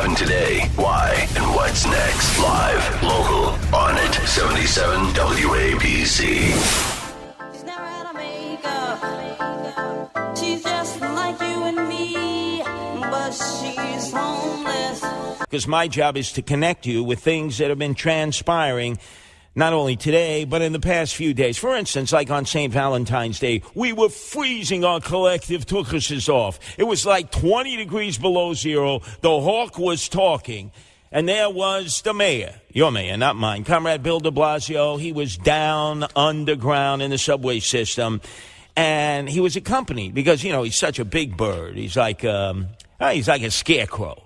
happened today, why, and what's next. Live, local, on it. 77 WABC. She's never had a makeup. She's just like you and me, but she's homeless. Because my job is to connect you with things that have been transpiring not only today, but in the past few days. For instance, like on St. Valentine's Day, we were freezing. Our collective took us off. It was like 20 degrees below zero. The hawk was talking. And there was the mayor, your mayor, not mine, Comrade Bill de Blasio. He was down underground in the subway system. And he was accompanied because, you know, he's such a big bird. He's like a scarecrow.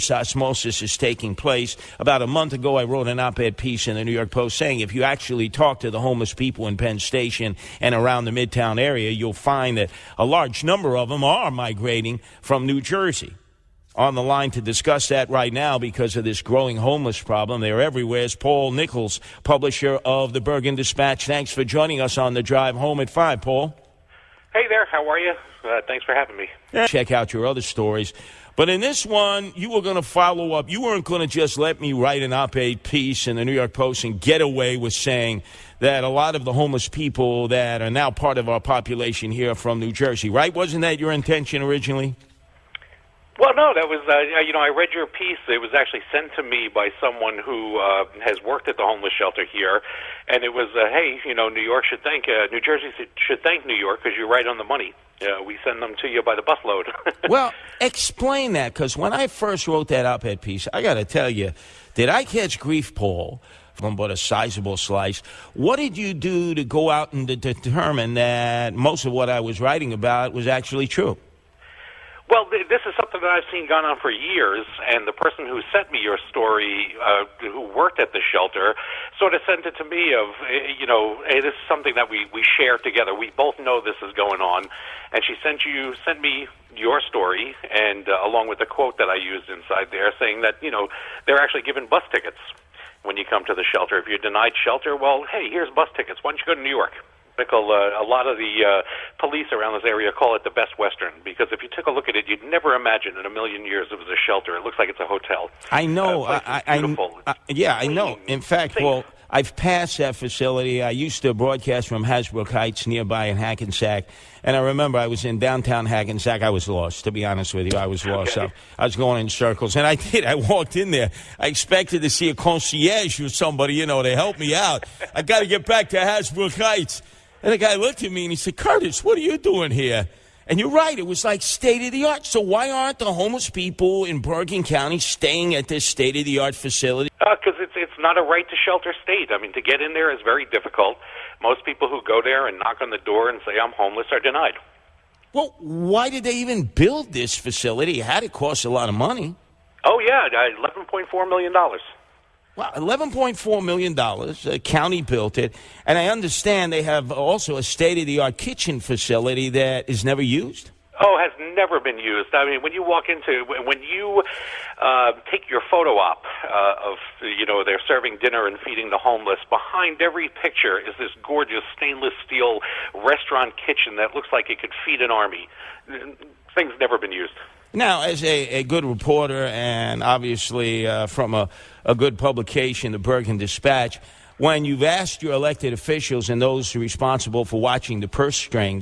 Osmosis is taking place. About a month ago, I wrote an op-ed piece in the New York Post saying if you actually talk to the homeless people in Penn Station and around the Midtown area, you'll find that a large number of them are migrating from New Jersey. On the line to discuss that right now because of this growing homeless problem, they're everywhere, is Paul Nichols, publisher of the Bergen Dispatch. Thanks for joining us on the drive home at 5, Paul. Hey there, how are you? Thanks for having me. Check out your other stories. But in this one, you were going to follow up. You weren't going to just let me write an op-ed piece in the New York Post and get away with saying that a lot of the homeless people that are now part of our population here are from New Jersey, right? Wasn't that your intention originally? Well, no, that was, I read your piece. It was actually sent to me by someone who has worked at the homeless shelter here. And it was, hey, New York should thank, New Jersey should thank New York because you're right on the money. We send them to you by the busload. Well, explain that, because when I first wrote that op-ed piece, I got to tell you, did I catch grief, Paul, from but a sizable slice? What did you do to go out and to determine that most of what I was writing about was actually true? Well, this is something that I've seen gone on for years, and the person who sent me your story, who worked at the shelter, sort of sent it to me of, hey, this is something that we share together. We both know this is going on, and she sent me your story, and along with the quote that I used inside there, saying that, they're actually giving bus tickets when you come to the shelter. If you're denied shelter, well, hey, here's bus tickets. Why don't you go to New York? A lot of the police around this area call it the Best Western, because if you took a look at it, you'd never imagine in a million years it was a shelter. It looks like it's a hotel. I know. Beautiful. I know. In fact, safe. Well, I've passed that facility. I used to broadcast from Hasbrook Heights nearby in Hackensack, and I remember I was in downtown Hackensack. I was lost, to be honest with you. I was lost. Okay. I was going in circles, and I did. I walked in there. I expected to see a concierge or somebody, to help me out. I got to get back to Hasbrook Heights. And the guy looked at me and he said, Curtis, what are you doing here? And you're right, it was like state-of-the-art. So why aren't the homeless people in Bergen County staying at this state-of-the-art facility? Because it's not a right-to-shelter state. I mean, to get in there is very difficult. Most people who go there and knock on the door and say, I'm homeless, are denied. Well, why did they even build this facility? It had to cost a lot of money. Oh, yeah, $11.4 million. Well, $11.4 million. The county built it. And I understand they have also a state-of-the-art kitchen facility that is never used. Oh, has never been used. I mean, when you take your photo op of, they're serving dinner and feeding the homeless, behind every picture is this gorgeous stainless steel restaurant kitchen that looks like it could feed an army. Things never been used. Now, as a good reporter and obviously from a good publication, the Bergen Dispatch, when you've asked your elected officials and those responsible for watching the purse strings